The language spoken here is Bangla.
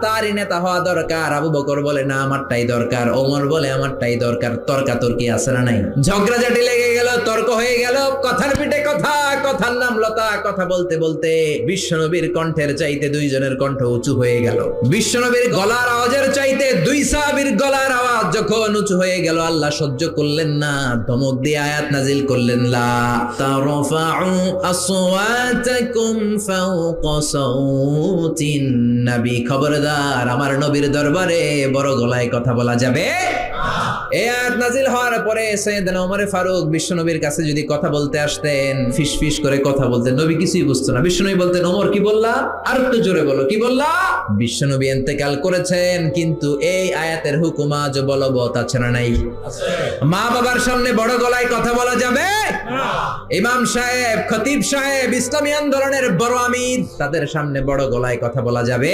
তারই নেতা হওয়া দরকার। আবু বকর বলে না আমারটাই দরকার, ওমর বলে আমারটাই দরকার। তর্কাতর্কি আছে না নাই? ঝগড়াঝাটি লেগে গেল, তর্ক হয়ে গেল, কথার পিঠে কথা, কথার নাম লতা। কথা বলতে বলতে বিশ্বনবীর কণ্ঠের চাইতে দুইজনের কণ্ঠ উঁচু হয়ে গেল। বিশ্বনবীর গলার আওয়াজের চাইতে দুই সাহাবীর গলার আওয়াজ যখন উঁচু হয়ে গেল, আল্লাহ সহ্য করলেন না, ধমক দিয়ে আয়াত নাজিল করলেন, লা তারফাউ আসওয়াতাকুম ফাওকা সাউতিন নবী। খবরদার, আমার নবীর দরবারে বড় গলায় কথা বলা যাবে না। এই আয়াত নাজিল হওয়ার পরে সাইয়েদনা ওমর ফারুক বিশ্বনবীর কাছে যদি কথা বলতে আসতেন, ফিসফিস করে কথা বলতেন, নবী কিছুই বুঝতো না। বিশ্বনবী বলতেন, ওমর কি বললা? আর একটু জোরে বলো, কি বললা? বিশ্বনবী ইন্তেকাল করেছেন, কিন্তু এই আয়াতের হুকুম আজ বলবৎ আছে না নাই? মা বাবার সামনে বড় গলায় কথা বলা যাবে না। ইমাম সাহেব, খতিব সাহেব, ইসলামী আন্দোলনের বড় আমির, তাদের সামনে বড় গলায় কথা বলা যাবে